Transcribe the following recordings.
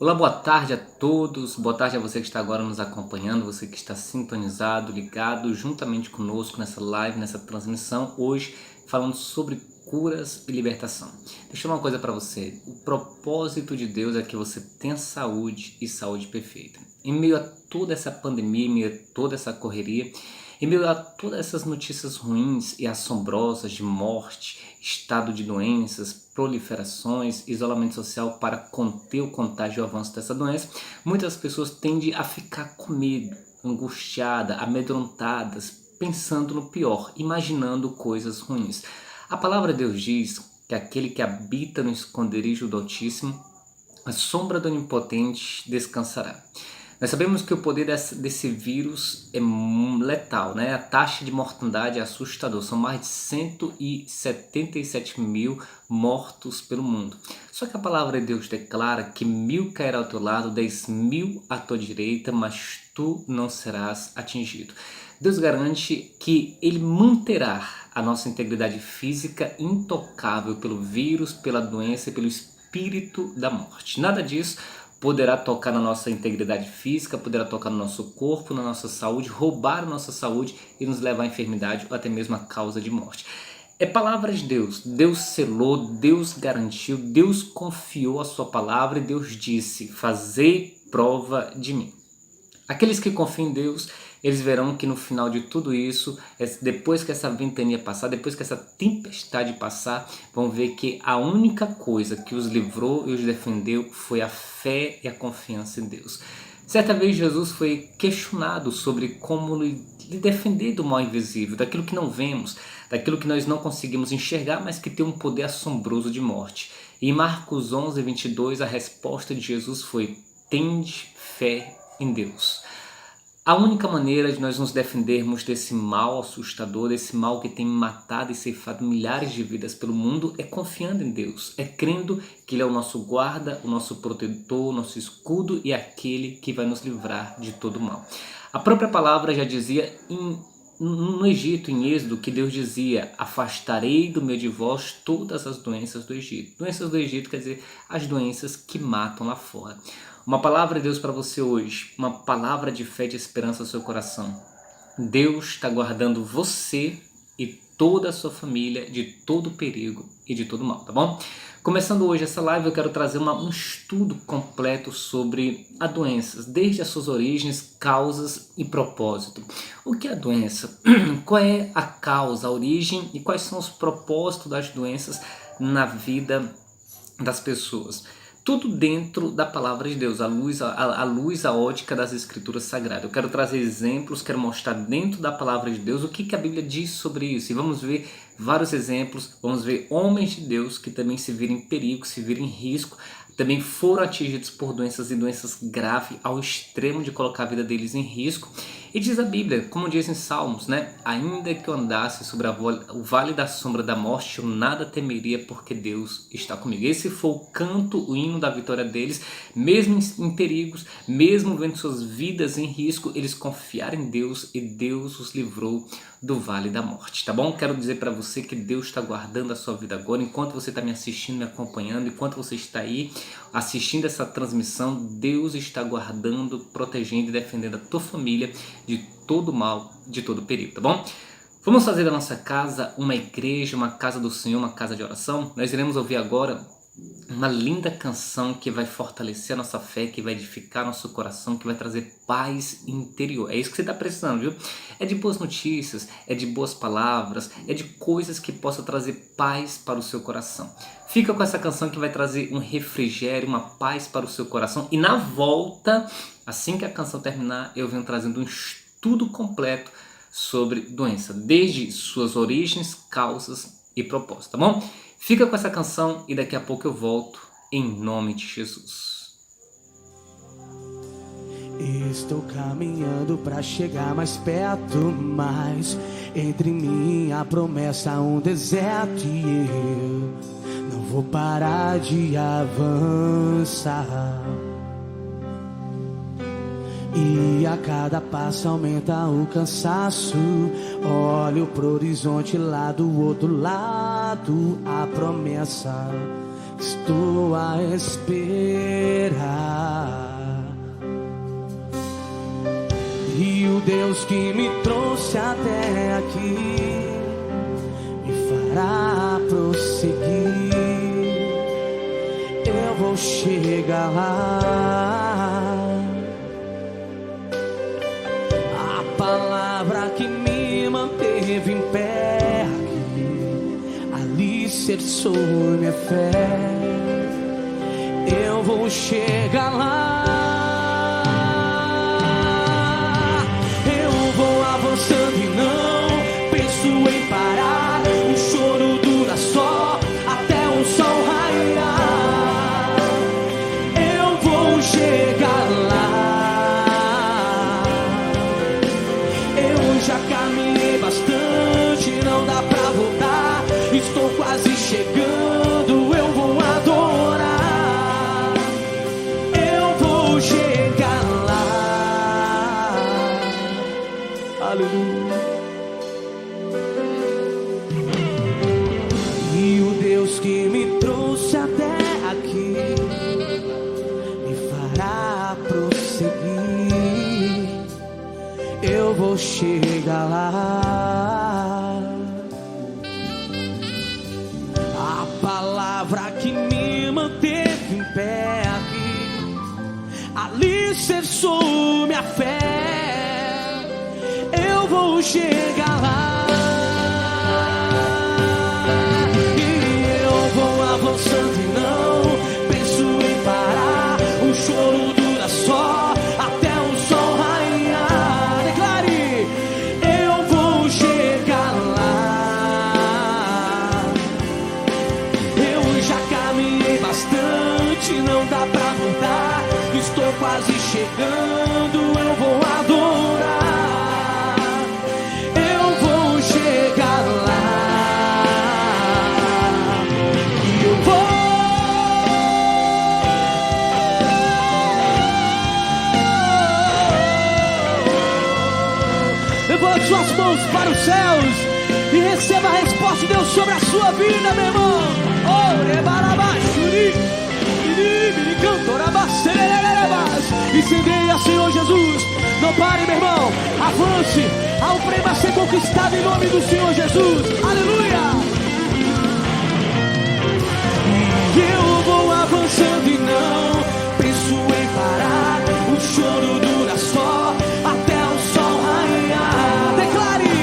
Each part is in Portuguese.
Olá, boa tarde a todos, boa tarde a você que está agora nos acompanhando, você que está sintonizado, ligado juntamente conosco nessa live, nessa transmissão, hoje falando sobre curas e libertação. Deixa eu falar uma coisa para você, o propósito de Deus é que você tenha saúde e saúde perfeita. Em meio a toda essa pandemia, em meio a toda essa correria, em meio a todas essas notícias ruins e assombrosas de morte, estado de doenças, proliferações, isolamento social para conter o contágio e o avanço dessa doença, muitas pessoas tendem a ficar com medo, angustiadas, amedrontadas, pensando no pior, imaginando coisas ruins. A palavra de Deus diz que aquele que habita no esconderijo do Altíssimo, a sombra do Onipotente descansará. Nós sabemos que o poder desse vírus é letal, né? A taxa de mortandade é assustadora, são mais de 177 mil mortos pelo mundo. Só que a palavra de Deus declara que 1.000 cairá ao teu lado, 10.000 à tua direita, mas tu não serás atingido. Deus garante que Ele manterá a nossa integridade física intocável pelo vírus, pela doença e pelo espírito da morte. Nada disso poderá tocar na nossa integridade física, poderá tocar no nosso corpo, na nossa saúde, roubar a nossa saúde e nos levar à enfermidade ou até mesmo à causa de morte. É palavra de Deus, Deus selou, Deus garantiu, Deus confiou a sua palavra e Deus disse, fazei prova de mim. Aqueles que confiam em Deus, eles verão que no final de tudo isso, depois que essa ventania passar, depois que essa tempestade passar, vão ver que a única coisa que os livrou e os defendeu foi a fé e a confiança em Deus. Certa vez Jesus foi questionado sobre como lhe defender do mal invisível, daquilo que não vemos, daquilo que nós não conseguimos enxergar, mas que tem um poder assombroso de morte. E em Marcos 11, 22, a resposta de Jesus foi: tende fé em Deus. A única maneira de nós nos defendermos desse mal assustador, desse mal que tem matado e ceifado milhares de vidas pelo mundo, é confiando em Deus, é crendo que Ele é o nosso guarda, o nosso protetor, o nosso escudo e aquele que vai nos livrar de todo mal. A própria palavra já dizia no Egito, em Êxodo, que Deus dizia: afastarei do meio de vós todas as doenças do Egito. Doenças do Egito quer dizer as doenças que matam lá fora. Uma palavra de Deus para você hoje, uma palavra de fé e de esperança ao seu coração. Deus está guardando você e toda a sua família de todo perigo e de todo mal, tá bom? Começando hoje essa live, eu quero trazer um estudo completo sobre a doença, desde as suas origens, causas e propósito. O que é a doença? Qual é a causa, a origem e quais são os propósitos das doenças na vida das pessoas? Tudo dentro da palavra de Deus, a luz, a ótica das escrituras sagradas. Eu quero trazer exemplos, quero mostrar dentro da palavra de Deus o que a Bíblia diz sobre isso. E vamos ver vários exemplos, vamos ver homens de Deus que também se viram em perigo, se viram em risco, também foram atingidos por doenças e doenças graves ao extremo de colocar a vida deles em risco. E diz a Bíblia, como diz em Salmos, né? Ainda que eu andasse sobre o vale da sombra da morte, eu nada temeria porque Deus está comigo. Esse foi o canto, o hino da vitória deles, mesmo em perigos, mesmo vendo suas vidas em risco, eles confiaram em Deus e Deus os livrou do vale da morte, tá bom? Quero dizer para você que Deus está guardando a sua vida agora, enquanto você está me assistindo, me acompanhando, enquanto você está aí assistindo essa transmissão, Deus está guardando, protegendo e defendendo a tua família de todo mal, de todo perigo, tá bom? Vamos fazer da nossa casa uma igreja, uma casa do Senhor, uma casa de oração? Nós iremos ouvir agora uma linda canção que vai fortalecer a nossa fé, que vai edificar nosso coração, que vai trazer paz interior. É isso que você está precisando, viu? É de boas notícias, é de boas palavras, é de coisas que possam trazer paz para o seu coração. Fica com essa canção que vai trazer um refrigério, uma paz para o seu coração. E na volta, assim que a canção terminar, eu venho trazendo um estudo completo sobre doença, desde suas origens, causas e propósitos, tá bom? Fica com essa canção e daqui a pouco eu volto em nome de Jesus. Estou caminhando pra chegar mais perto, mas entre mim e a promessa um deserto e eu não vou parar de avançar. E a cada passo aumenta o cansaço. Olho pro horizonte lá do outro lado, a promessa estou a esperar. E o Deus que me trouxe até aqui me fará prosseguir. Eu vou chegar lá. A palavra que me manteve em pé alicerçou minha fé. Eu vou chegar lá. Eu vou avançando e não penso em parar. O choro dura só até o sol raiar. Eu vou chegar lá. Eu já caminhei bastante, não dá pra voltar. Estou quase chegando, eu vou adorar. Eu vou chegar lá. Aleluia. E o Deus que me trouxe até aqui me fará prosseguir. Eu vou chegar lá. A palavra que me manteve em pé aqui alicerçou minha fé. Eu vou chegar lá. E eu vou avançando e não penso em parar. O choro dura só até o sol raiar. Declare: eu vou chegar lá. Eu já caminhei bastante, não dá pra voltar. Estou quase chegando, eu vou adorar. Eu vou chegar lá. E eu vou. Levante suas mãos para os céus e receba a resposta de Deus sobre a sua vida, meu irmão. Incendeia, Senhor Jesus. Não pare, meu irmão. Avance. Há um prêmio a ser conquistado em nome do Senhor Jesus. Aleluia. E eu vou avançando e não penso em parar. O choro dura só até o sol raiar. Declare: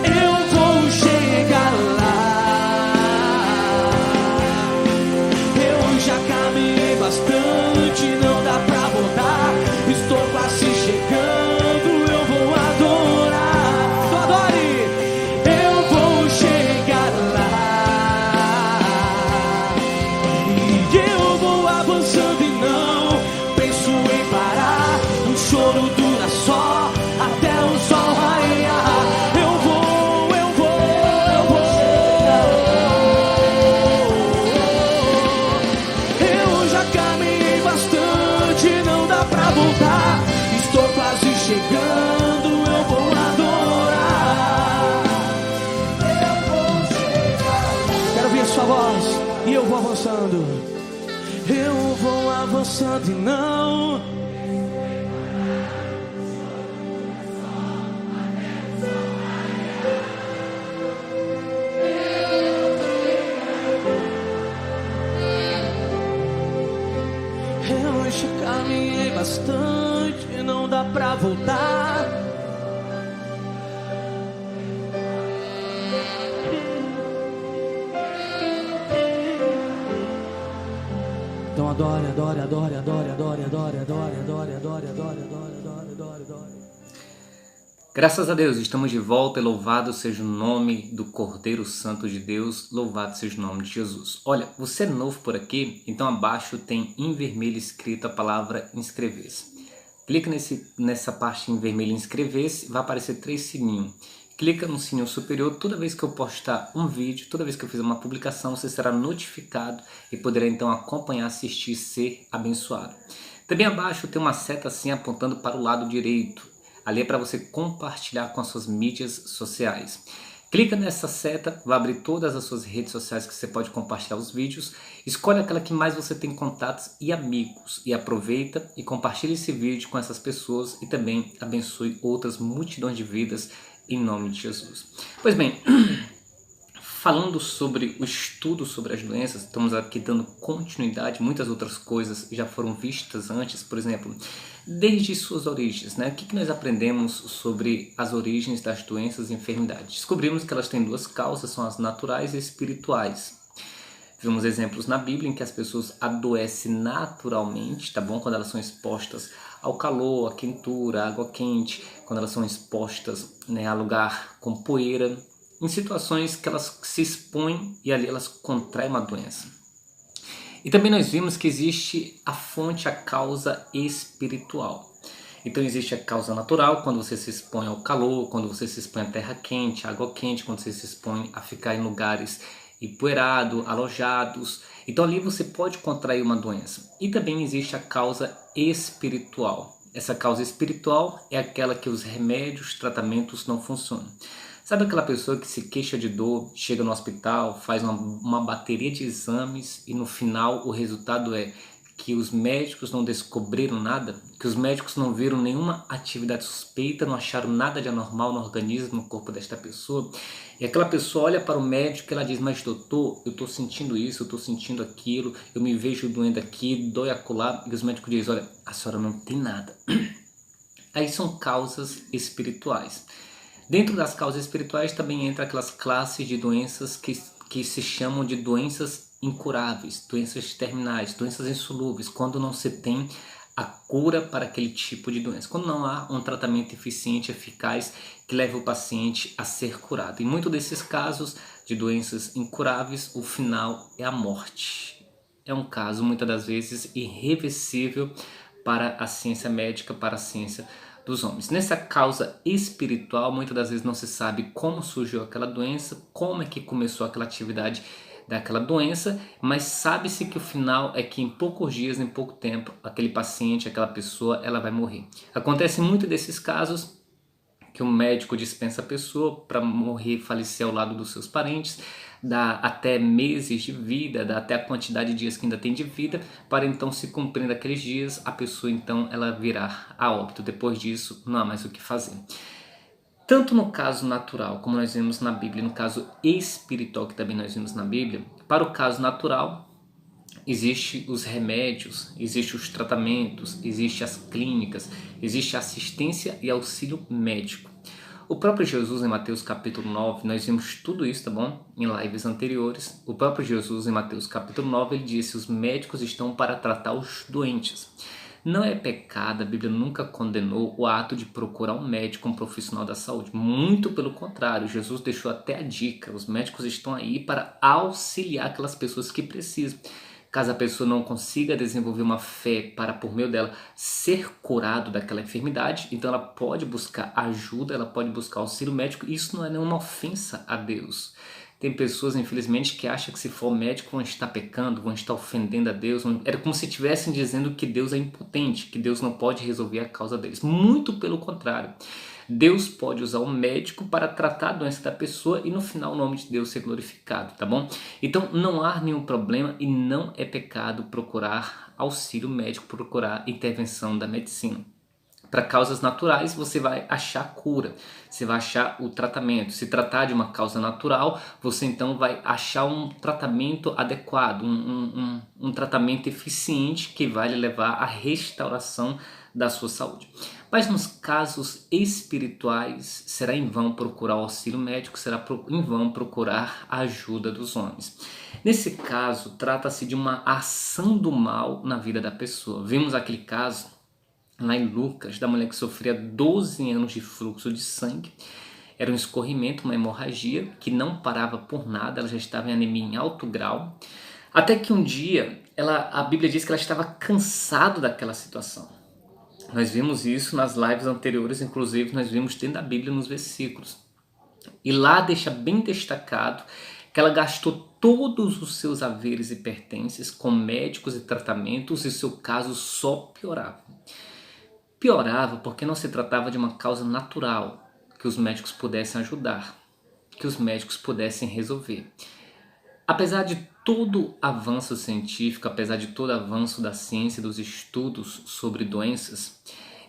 eu vou chegar lá. Eu já caminhei bastante, não dá pra voltar. Estou quase chegando, eu vou adorar. Então adore. Eu vou chegar lá. E eu vou avançando e não penso em parar. O choro dura só até o sol raiar. Eu vou, eu vou, eu vou chegar lá. Eu já caminhei bastante, não dá pra voltar. Estou quase chegando, eu vou adorar. Eu vou chegar lá. Quero ouvir a sua voz. E eu vou avançando. Eu vou avançando e não. Eu já caminhei bastante, não dá pra voltar. Então adore, adore, adore, adore, adore, adore, adore, adore, adore, adore, adore, adore, adore, adore. Graças a Deus, estamos de volta e louvado seja o nome do Cordeiro Santo de Deus, louvado seja o nome de Jesus. Olha, você é novo por aqui, então abaixo tem em vermelho escrito a palavra inscrever-se. Clica nessa parte em vermelho inscrever-se, vai aparecer 3 sininhos. Clica no sininho superior, toda vez que eu postar um vídeo, toda vez que eu fizer uma publicação, você será notificado e poderá então acompanhar, assistir e ser abençoado. Também abaixo tem uma seta assim apontando para o lado direito. Ali é para você compartilhar com as suas mídias sociais. Clica nessa seta, vai abrir todas as suas redes sociais que você pode compartilhar os vídeos. Escolhe aquela que mais você tem contatos e amigos e aproveita e compartilha esse vídeo com essas pessoas e também abençoe outras multidões de vidas em nome de Jesus. Pois bem, falando sobre o estudo sobre as doenças, estamos aqui dando continuidade, muitas outras coisas já foram vistas antes, por exemplo, desde suas origens, né? O que nós aprendemos sobre as origens das doenças e enfermidades? Descobrimos que elas têm duas causas, são as naturais e espirituais. Vimos exemplos na Bíblia em que as pessoas adoecem naturalmente, tá bom? Quando elas são expostas ao calor, à quentura, à água quente, quando elas são expostas, né, a lugar com poeira, em situações que elas se expõem e ali elas contraem uma doença. E também nós vimos que existe a fonte, a causa espiritual. Então existe a causa natural, quando você se expõe ao calor, quando você se expõe à terra quente, à água quente, quando você se expõe a ficar em lugares empoeirados, alojados. Então ali você pode contrair uma doença. E também existe a causa espiritual. Essa causa espiritual é aquela que os remédios, tratamentos não funcionam. Sabe aquela pessoa que se queixa de dor, chega no hospital, faz uma bateria de exames e no final o resultado é que os médicos não descobriram nada, que os médicos não viram nenhuma atividade suspeita, não acharam nada de anormal no organismo, no corpo desta pessoa. E aquela pessoa olha para o médico e ela diz, mas doutor, eu estou sentindo isso, eu estou sentindo aquilo, eu me vejo doendo aqui, dói acolá. E os médicos dizem, olha, a senhora não tem nada. Aí são causas espirituais. Dentro das causas espirituais também entra aquelas classes de doenças que se chamam de doenças incuráveis, doenças terminais, doenças insolúveis, quando não se tem a cura para aquele tipo de doença, quando não há um tratamento eficiente, eficaz, que leve o paciente a ser curado. Em muitos desses casos de doenças incuráveis, o final é a morte. É um caso, muitas das vezes, irreversível para a ciência médica, para a ciência dos homens. Nessa causa espiritual, muitas das vezes não se sabe como surgiu aquela doença, como é que começou aquela atividade daquela doença, mas sabe-se que o final é que em poucos dias, em pouco tempo, aquele paciente, aquela pessoa, ela vai morrer. Acontece muito desses casos que um médico dispensa a pessoa para morrer, falecer ao lado dos seus parentes, dá até meses de vida, dá até a quantidade de dias que ainda tem de vida, para então se cumprindo aqueles dias, a pessoa então ela virá a óbito. Depois disso, não há mais o que fazer. Tanto no caso natural, como nós vimos na Bíblia, no caso espiritual, que também nós vimos na Bíblia, para o caso natural, existem os remédios, existem os tratamentos, existem as clínicas, existe assistência e auxílio médico. O próprio Jesus em Mateus capítulo 9, nós vimos tudo isso, tá bom? Em lives anteriores. O próprio Jesus em Mateus capítulo 9, ele disse, os médicos estão para tratar os doentes. Não é pecado, a Bíblia nunca condenou o ato de procurar um médico, um profissional da saúde. Muito pelo contrário, Jesus deixou até a dica, os médicos estão aí para auxiliar aquelas pessoas que precisam. Caso a pessoa não consiga desenvolver uma fé para, por meio dela, ser curado daquela enfermidade, então ela pode buscar ajuda, ela pode buscar auxílio médico. Isso não é nenhuma ofensa a Deus. Tem pessoas, infelizmente, que acham que se for médico vão estar pecando, vão estar ofendendo a Deus. Era como se estivessem dizendo que Deus é impotente, que Deus não pode resolver a causa deles. Muito pelo contrário. Deus pode usar o médico para tratar a doença da pessoa e no final o nome de Deus ser glorificado, tá bom? Então não há nenhum problema e não é pecado procurar auxílio médico, procurar intervenção da medicina. Para causas naturais você vai achar cura, você vai achar o tratamento. Se tratar de uma causa natural, você então vai achar um tratamento adequado, um tratamento eficiente que vai lhe levar à restauração da sua saúde. Mas nos casos espirituais, será em vão procurar auxílio médico, será em vão procurar a ajuda dos homens. Nesse caso, trata-se de uma ação do mal na vida da pessoa. Vimos aquele caso lá em Lucas, da mulher que sofria 12 anos de fluxo de sangue. Era um escorrimento, uma hemorragia que não parava por nada, ela já estava em anemia em alto grau. Até que um dia, a Bíblia diz que ela estava cansada daquela situação. Nós vimos isso nas lives anteriores, inclusive nós vimos dentro da Bíblia nos versículos. E lá deixa bem destacado que ela gastou todos os seus haveres e pertences com médicos e tratamentos e seu caso só piorava. Piorava porque não se tratava de uma causa natural que os médicos pudessem ajudar. que os médicos pudessem resolver. Apesar de todo avanço científico, apesar de todo avanço da ciência e dos estudos sobre doenças,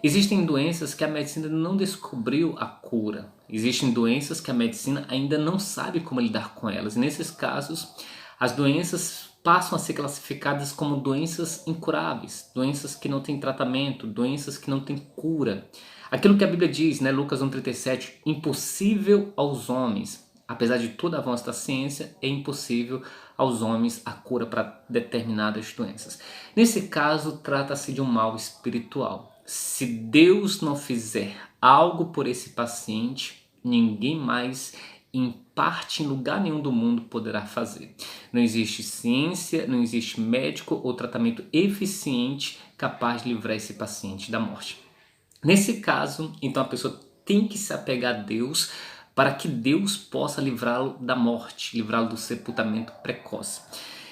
existem doenças que a medicina não descobriu a cura. Existem doenças que a medicina ainda não sabe como lidar com elas. E nesses casos, as doenças passam a ser classificadas como doenças incuráveis, doenças que não têm tratamento, doenças que não têm cura. Aquilo que a Bíblia diz, né, Lucas 1,37, impossível aos homens. Apesar de todo avanço da ciência, é impossível aos homens a cura para determinadas doenças. Nesse caso, trata-se de um mal espiritual. Se Deus não fizer algo por esse paciente, ninguém mais, em parte, em lugar nenhum do mundo, poderá fazer. Não existe ciência, não existe médico ou tratamento eficiente capaz de livrar esse paciente da morte. Nesse caso, então a pessoa tem que se apegar a Deus para que Deus possa livrá-lo da morte, livrá-lo do sepultamento precoce.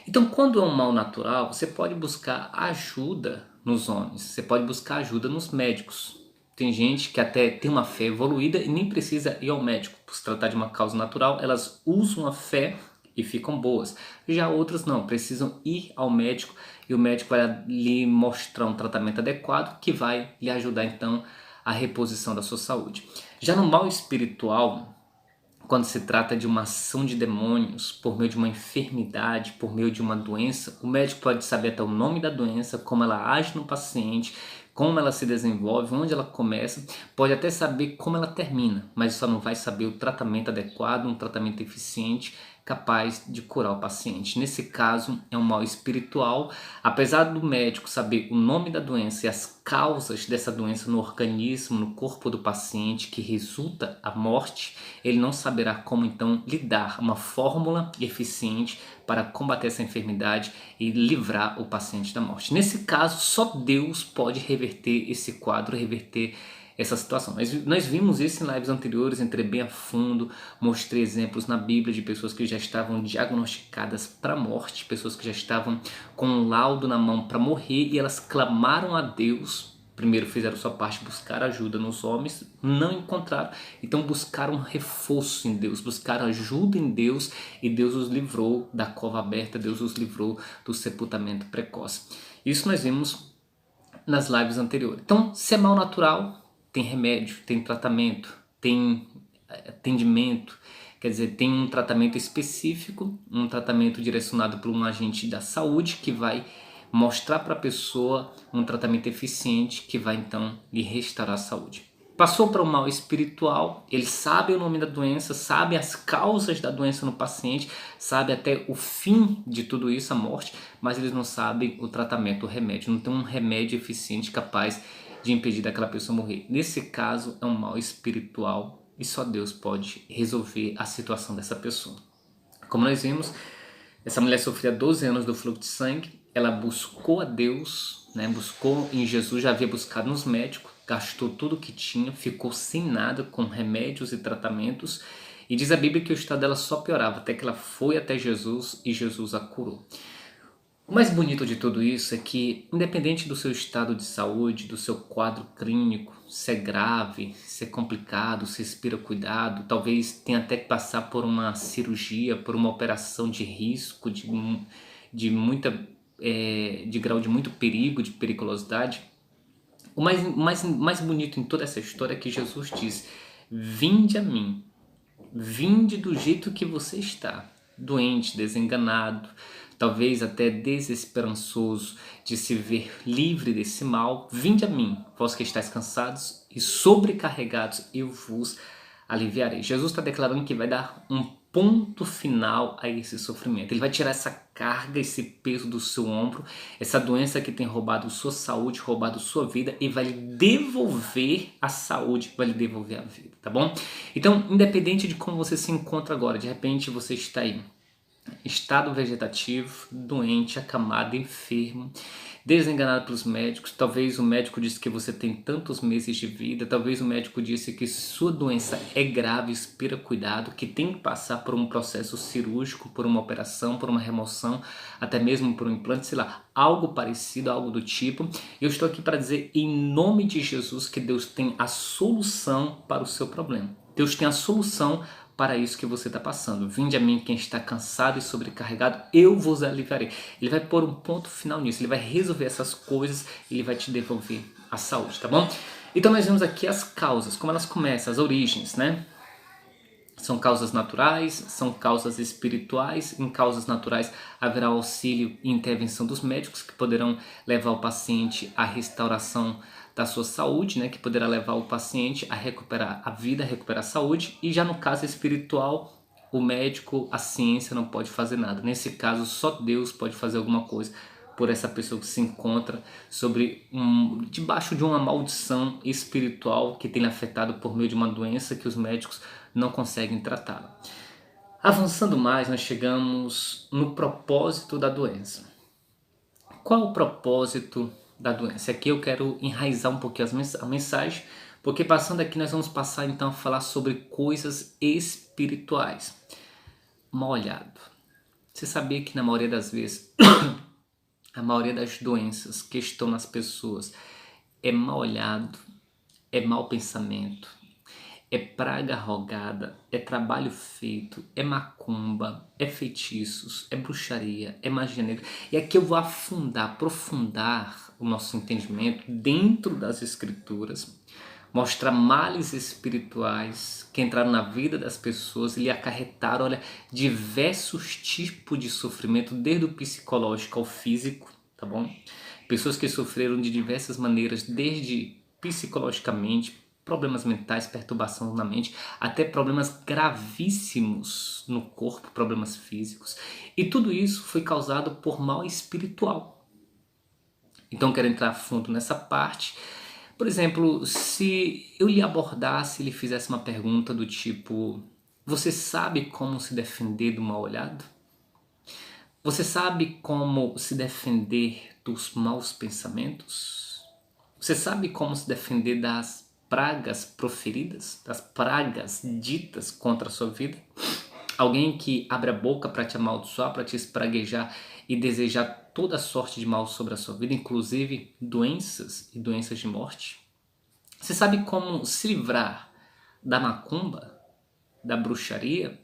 Então, quando é um mal natural, você pode buscar ajuda nos homens, você pode buscar ajuda nos médicos. Tem gente que até tem uma fé evoluída e nem precisa ir ao médico. Por se tratar de uma causa natural, elas usam a fé e ficam boas. Já outras não, precisam ir ao médico e o médico vai lhe mostrar um tratamento adequado que vai lhe ajudar então a reposição da sua saúde. Já no mal espiritual, quando se trata de uma ação de demônios por meio de uma enfermidade, por meio de uma doença, o médico pode saber até o nome da doença, como ela age no paciente, como ela se desenvolve, onde ela começa, pode até saber como ela termina, mas só não vai saber o tratamento adequado, um tratamento eficiente, capaz de curar o paciente. Nesse caso, é um mal espiritual. Apesar do médico saber o nome da doença e as causas dessa doença no organismo, no corpo do paciente, que resulta a morte, ele não saberá como então lidar uma fórmula eficiente para combater essa enfermidade e livrar o paciente da morte. Nesse caso, só Deus pode reverter esse quadro, reverter essa situação. Nós vimos isso em lives anteriores, entrei bem a fundo, mostrei exemplos na Bíblia de pessoas que já estavam diagnosticadas para a morte, pessoas que já estavam com um laudo na mão para morrer e elas clamaram a Deus. Primeiro fizeram sua parte, buscar ajuda nos homens, não encontraram, então buscaram reforço em Deus, buscaram ajuda em Deus e Deus os livrou da cova aberta, Deus os livrou do sepultamento precoce. Isso nós vimos nas lives anteriores. Então, se é mal natural, tem remédio, tem tratamento, tem atendimento, quer dizer, tem um tratamento específico, um tratamento direcionado por um agente da saúde que vai mostrar para a pessoa um tratamento eficiente que vai então lhe restaurar a saúde. Passou para o mal espiritual, ele sabe o nome da doença, sabe as causas da doença no paciente, sabe até o fim de tudo isso, a morte, mas eles não sabem o tratamento, o remédio, não tem um remédio eficiente capaz de impedir daquela pessoa morrer. Nesse caso, é um mal espiritual e só Deus pode resolver a situação dessa pessoa. Como nós vimos, essa mulher sofria 12 anos do fluxo de sangue, ela buscou a Deus, né? Buscou em Jesus, já havia buscado nos médicos, gastou tudo que tinha, ficou sem nada, com remédios e tratamentos, e diz a Bíblia que o estado dela só piorava, até que ela foi até Jesus e Jesus a curou. O mais bonito de tudo isso é que, independente do seu estado de saúde, do seu quadro clínico, se é grave, se é complicado, se respira cuidado, talvez tenha até que passar por uma cirurgia, por uma operação de risco, de grau de muito perigo, de periculosidade. O mais bonito em toda essa história é que Jesus diz: vinde a mim, vinde do jeito que você está, doente, desenganado, talvez até desesperançoso de se ver livre desse mal. Vinde a mim, vós que estáis cansados e sobrecarregados, eu vos aliviarei. Jesus está declarando que vai dar um ponto final a esse sofrimento. Ele vai tirar essa carga, esse peso do seu ombro, essa doença que tem roubado sua saúde, roubado sua vida, e vai lhe devolver a saúde, vai lhe devolver a vida, tá bom? Então, independente de como você se encontra agora, de repente você está aí, estado vegetativo, doente, acamado, enfermo, desenganado pelos médicos. Talvez o médico disse que você tem tantos meses de vida, talvez o médico disse que sua doença é grave, espera cuidado, que tem que passar por um processo cirúrgico, por uma operação, por uma remoção, até mesmo por um implante, sei lá, algo parecido, algo do tipo. Eu estou aqui para dizer em nome de Jesus que Deus tem a solução para o seu problema. Deus tem a solução para isso que você está passando. Vinde a mim quem está cansado e sobrecarregado, eu vos aliviarei. Ele vai pôr um ponto final nisso, ele vai resolver essas coisas, ele vai te devolver a saúde, tá bom? Então nós vemos aqui as causas, como elas começam, as origens, né? São causas naturais, são causas espirituais. Em causas naturais haverá auxílio e intervenção dos médicos que poderão levar o paciente à restauração da sua saúde, né? Que poderá levar o paciente a recuperar a vida, a recuperar a saúde. E já no caso espiritual, o médico, a ciência não pode fazer nada. Nesse caso, só Deus pode fazer alguma coisa por essa pessoa que se encontra debaixo de uma maldição espiritual que tem afetado por meio de uma doença que os médicos não conseguem tratá-la. Avançando mais, nós chegamos no propósito da doença. Qual o propósito da doença? Aqui eu quero enraizar um pouquinho a mensagem, porque passando aqui nós vamos passar então a falar sobre coisas espirituais. Mal olhado. Você sabia que na maioria das vezes a maioria das doenças que estão nas pessoas é mal olhado, é mau pensamento, é praga rogada, é trabalho feito, é macumba, é feitiços, é bruxaria, é magia negra. E aqui eu vou aprofundar o nosso entendimento dentro das escrituras, mostrar males espirituais que entraram na vida das pessoas e lhe acarretaram, diversos tipos de sofrimento, desde o psicológico ao físico, tá bom? Pessoas que sofreram de diversas maneiras, desde psicologicamente, problemas mentais, perturbação na mente, até problemas gravíssimos no corpo, problemas físicos. E tudo isso foi causado por mal espiritual. Então quero entrar a fundo nessa parte. Por exemplo, se eu lhe abordasse e lhe fizesse uma pergunta do tipo: você sabe como se defender do mal olhado? Você sabe como se defender dos maus pensamentos? Você sabe como se defender das pragas proferidas, das pragas ditas contra a sua vida? Alguém que abre a boca para te amaldiçoar, para te espraguejar e desejar toda sorte de mal sobre a sua vida, inclusive doenças e doenças de morte? Você sabe como se livrar da macumba, da bruxaria,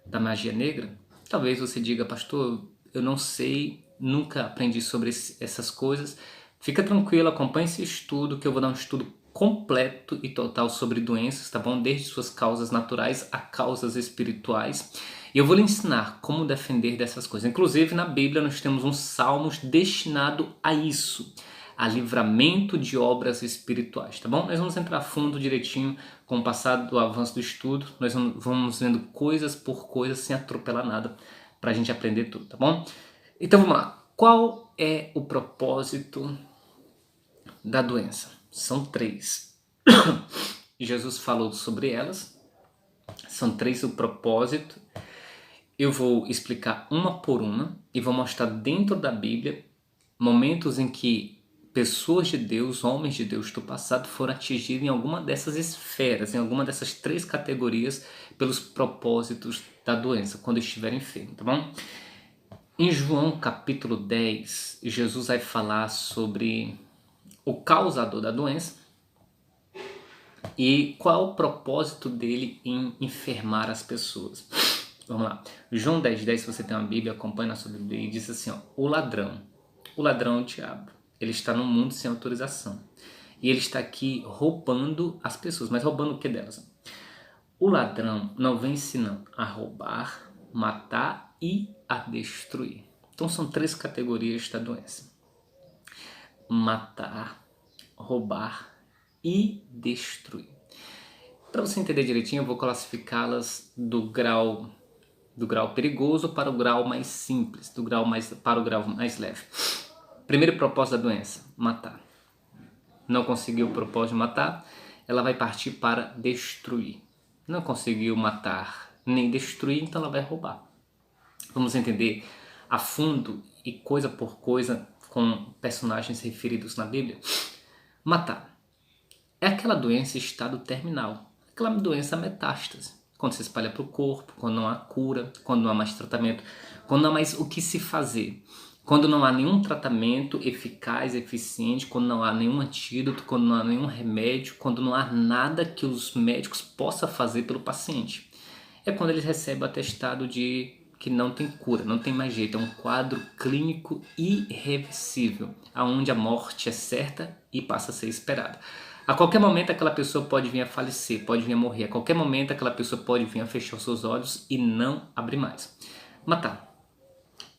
da magia negra? Talvez você diga: pastor, eu não sei, nunca aprendi sobre essas coisas. Fica tranquilo, acompanhe esse estudo, que eu vou dar um estudo completo e total sobre doenças, tá bom? Desde suas causas naturais a causas espirituais. E eu vou lhe ensinar como defender dessas coisas. Inclusive, na Bíblia nós temos um salmos destinado a isso, a livramento de obras espirituais, tá bom? Nós vamos entrar a fundo direitinho com o passar do avanço do estudo. Nós vamos vendo coisas por coisas sem atropelar nada, pra gente aprender tudo, tá bom? Então vamos lá. Qual é o propósito da doença? São 3. Jesus falou sobre elas. São 3 o propósito. Eu vou explicar uma por uma e vou mostrar dentro da Bíblia momentos em que pessoas de Deus, homens de Deus do passado, foram atingidos em alguma dessas esferas, em alguma dessas 3 categorias pelos propósitos da doença, quando estiverem enfermos, tá bom? Em João capítulo 10, Jesus vai falar sobre o causador da doença e qual é o propósito dele em enfermar as pessoas. Vamos lá. João 10:10, se você tem uma Bíblia, acompanha na sua Bíblia, e diz assim, ó: o ladrão é o diabo. Ele está no mundo sem autorização. E ele está aqui roubando as pessoas. Mas roubando o que delas? O ladrão não vem senão a roubar, matar e a destruir. Então são 3 categorias da doença: matar, roubar e destruir. Para você entender direitinho, eu vou classificá-las do grau perigoso para o grau mais simples, para o grau mais leve. Primeiro propósito da doença: matar. Não conseguiu o propósito de matar, ela vai partir para destruir. Não conseguiu matar nem destruir, então ela vai roubar. Vamos entender a fundo e coisa por coisa com personagens referidos na Bíblia. Matar é aquela doença em estado terminal, aquela doença metástase, quando se espalha para o corpo, quando não há cura, quando não há mais tratamento, quando não há mais o que se fazer, quando não há nenhum tratamento eficaz, eficiente, quando não há nenhum antídoto, quando não há nenhum remédio, quando não há nada que os médicos possam fazer pelo paciente. é quando ele recebe o atestado de que não tem cura, não tem mais jeito, é um quadro clínico irreversível, aonde a morte é certa e passa a ser esperada. A qualquer momento aquela pessoa pode vir a falecer, pode vir a morrer, a qualquer momento aquela pessoa pode vir a fechar os seus olhos e não abrir mais. Matar.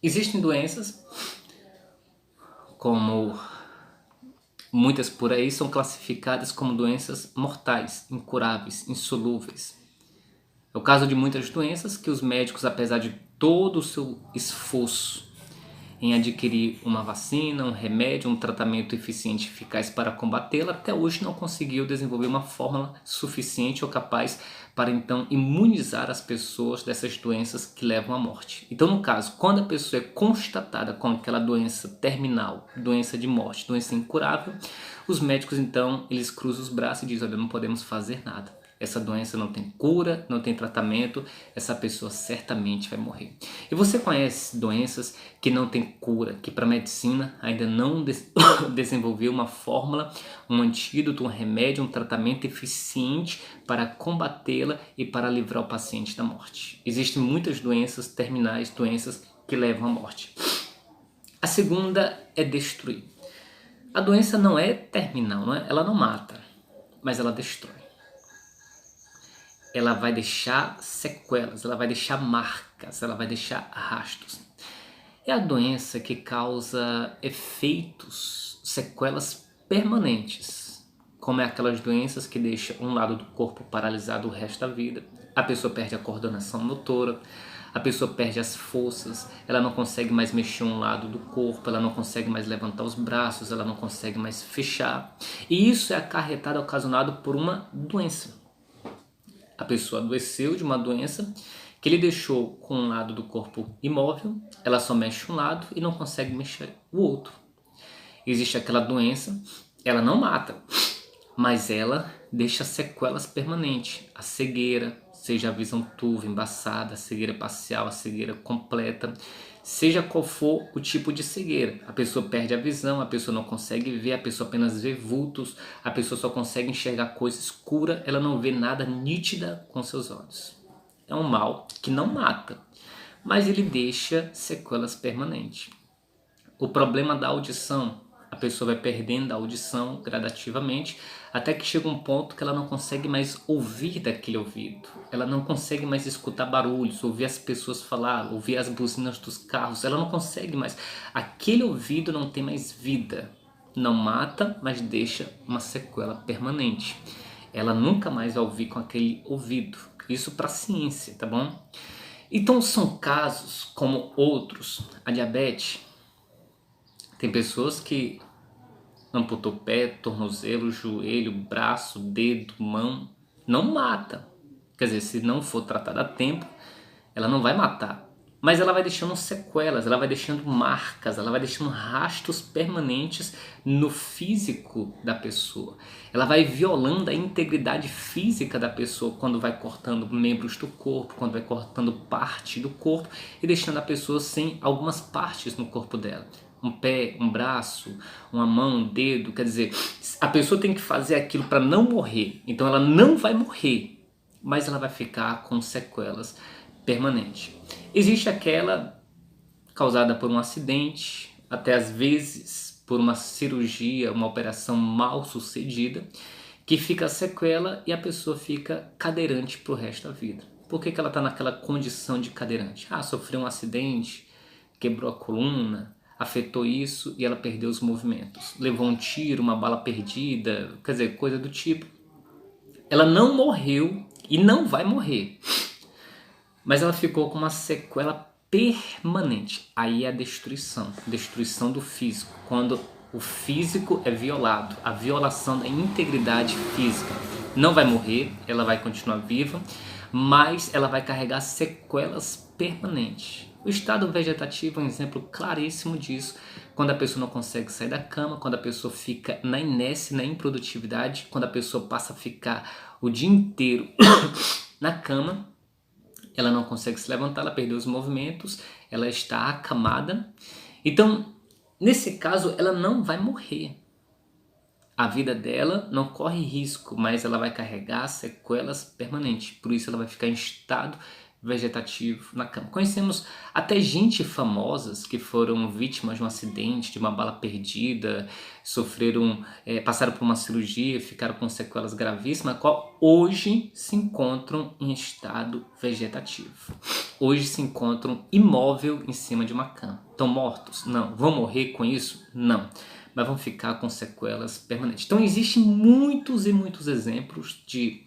Existem doenças, como muitas por aí, são classificadas como doenças mortais, incuráveis, insolúveis. É o caso de muitas doenças que os médicos, apesar de todo o seu esforço em adquirir uma vacina, um remédio, um tratamento eficiente e eficaz para combatê-la, até hoje não conseguiu desenvolver uma fórmula suficiente ou capaz para então imunizar as pessoas dessas doenças que levam à morte. Então, no caso, quando a pessoa é constatada com aquela doença terminal, doença de morte, doença incurável, os médicos então eles cruzam os braços e dizem: olha, não podemos fazer nada. Essa doença não tem cura, não tem tratamento, essa pessoa certamente vai morrer. E você conhece doenças que não tem cura, que para a medicina ainda não desenvolveu uma fórmula, um antídoto, um remédio, um tratamento eficiente para combatê-la e para livrar o paciente da morte. Existem muitas doenças terminais, doenças que levam à morte. A segunda é destruir. A doença não é terminal, não é? Ela não mata, mas ela destrói. Ela vai deixar sequelas, ela vai deixar marcas, ela vai deixar rastros. É a doença que causa efeitos, sequelas permanentes, como é aquelas doenças que deixam um lado do corpo paralisado o resto da vida. A pessoa perde a coordenação motora, a pessoa perde as forças, ela não consegue mais mexer um lado do corpo, ela não consegue mais levantar os braços, ela não consegue mais fechar. E isso é acarretado, ocasionado por uma doença. A pessoa adoeceu de uma doença que ele deixou com um lado do corpo imóvel, ela só mexe um lado e não consegue mexer o outro. Existe aquela doença, ela não mata, mas ela deixa sequelas permanentes. A cegueira, seja a visão turva, embaçada, a cegueira parcial, a cegueira completa, seja qual for o tipo de cegueira. A pessoa perde a visão, a pessoa não consegue ver, a pessoa apenas vê vultos, a pessoa só consegue enxergar coisa escura, ela não vê nada nítida com seus olhos. É um mal que não mata, mas ele deixa sequelas permanentes. O problema da audição, a pessoa vai perdendo a audição gradativamente, até que chega um ponto que ela não consegue mais ouvir daquele ouvido. Ela não consegue mais escutar barulhos, ouvir as pessoas falar, ouvir as buzinas dos carros. Ela não consegue mais. Aquele ouvido não tem mais vida. Não mata, mas deixa uma sequela permanente. Ela nunca mais vai ouvir com aquele ouvido. Isso para a ciência, tá bom? Então são casos como outros. A diabetes. Tem pessoas que amputou pé, tornozelo, joelho, braço, dedo, mão. Não mata. Quer dizer, se não for tratada a tempo, ela não vai matar. Mas ela vai deixando sequelas, ela vai deixando marcas, ela vai deixando rastros permanentes no físico da pessoa. Ela vai violando a integridade física da pessoa quando vai cortando membros do corpo, quando vai cortando parte do corpo e deixando a pessoa sem algumas partes no corpo dela. Um pé, um braço, uma mão, um dedo, quer dizer, a pessoa tem que fazer aquilo para não morrer. Então ela não vai morrer, mas ela vai ficar com sequelas permanentes. Existe aquela causada por um acidente, até às vezes por uma cirurgia, uma operação mal sucedida, que fica a sequela e a pessoa fica cadeirante para o resto da vida. Por que ela está naquela condição de cadeirante? Sofreu um acidente, quebrou a coluna, afetou isso e ela perdeu os movimentos. Levou um tiro, uma bala perdida, quer dizer, coisa do tipo. Ela não morreu e não vai morrer, mas ela ficou com uma sequela permanente. Aí é a destruição do físico, quando o físico é violado, a violação da integridade física. Não vai morrer, ela vai continuar viva, mas ela vai carregar sequelas permanentes. O estado vegetativo é um exemplo claríssimo disso, quando a pessoa não consegue sair da cama, quando a pessoa fica na inércia, na improdutividade, quando a pessoa passa a ficar o dia inteiro na cama, ela não consegue se levantar, ela perdeu os movimentos, ela está acamada. Então, nesse caso, ela não vai morrer. A vida dela não corre risco, mas ela vai carregar sequelas permanentes. Por isso ela vai ficar em estado vegetativo na cama. Conhecemos até gente famosas que foram vítimas de um acidente, de uma bala perdida, passaram por uma cirurgia, ficaram com sequelas gravíssimas, qual hoje se encontram em estado vegetativo. Hoje se encontram imóvel em cima de uma cama. Estão mortos? Não. Vão morrer com isso? Não. Mas vão ficar com sequelas permanentes. Então existem muitos e muitos exemplos de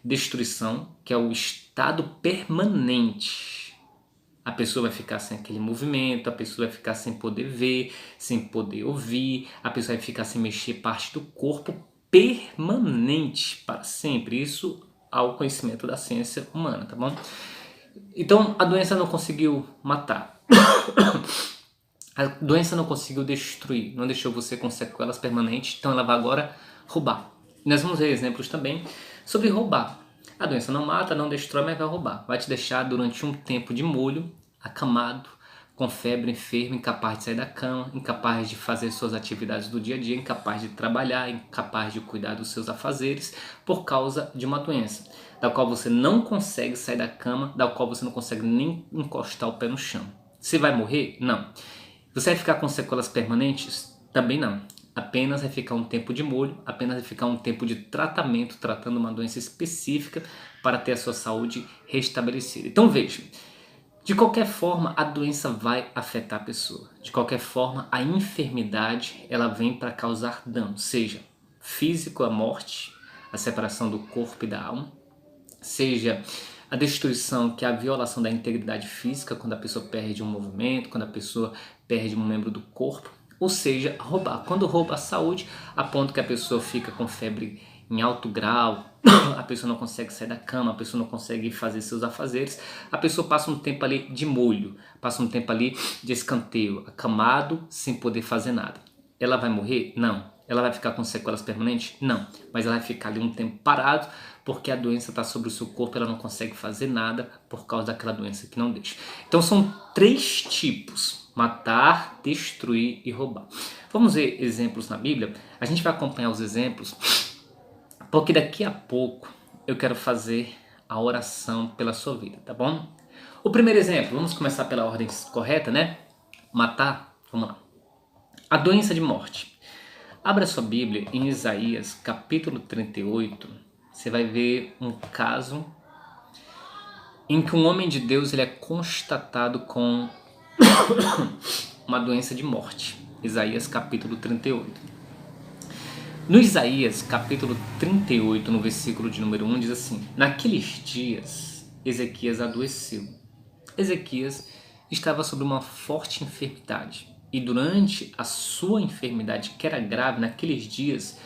destruição, que é o estado permanente. A pessoa vai ficar sem aquele movimento, a pessoa vai ficar sem poder ver, sem poder ouvir, a pessoa vai ficar sem mexer parte do corpo, permanente, para sempre. Isso ao conhecimento da ciência humana, tá bom? Então a doença não conseguiu matar. A doença não conseguiu destruir, não deixou você com sequelas permanentes, então ela vai agora roubar. Nós vamos ver exemplos também sobre roubar. A doença não mata, não destrói, mas vai roubar. Vai te deixar durante um tempo de molho, acamado, com febre, enfermo, incapaz de sair da cama, incapaz de fazer suas atividades do dia a dia, incapaz de trabalhar, incapaz de cuidar dos seus afazeres, por causa de uma doença, da qual você não consegue sair da cama, da qual você não consegue nem encostar o pé no chão. Você vai morrer? Não. Você vai ficar com sequelas permanentes? Também não. Apenas vai ficar um tempo de molho, apenas vai ficar um tempo de tratamento, tratando uma doença específica para ter a sua saúde restabelecida. Então veja, de qualquer forma a doença vai afetar a pessoa. De qualquer forma a enfermidade ela vem para causar dano, seja físico, a morte, a separação do corpo e da alma, seja a destruição, que é a violação da integridade física, quando a pessoa perde um movimento, quando a pessoa perde um membro do corpo, ou seja, roubar. Quando rouba a saúde, a ponto que a pessoa fica com febre em alto grau, a pessoa não consegue sair da cama, a pessoa não consegue fazer seus afazeres, a pessoa passa um tempo ali de molho, passa um tempo ali de escanteio, acamado, sem poder fazer nada. Ela vai morrer? Não. Ela vai ficar com sequelas permanentes? Não. Mas ela vai ficar ali um tempo parado, porque a doença está sobre o seu corpo, ela não consegue fazer nada por causa daquela doença que não deixa. Então são 3 tipos: matar, destruir e roubar. Vamos ver exemplos na Bíblia? A gente vai acompanhar os exemplos, porque daqui a pouco eu quero fazer a oração pela sua vida, tá bom? O primeiro exemplo, vamos começar pela ordem correta, né? Matar, vamos lá. A doença de morte. Abra sua Bíblia em Isaías capítulo 38, você vai ver um caso em que um homem de Deus ele é constatado com uma doença de morte. Isaías capítulo 38. No Isaías capítulo 38, no versículo de número 1, diz assim: naqueles dias Ezequias adoeceu. Ezequias estava sob uma forte enfermidade. E durante a sua enfermidade, que era grave, naqueles dias,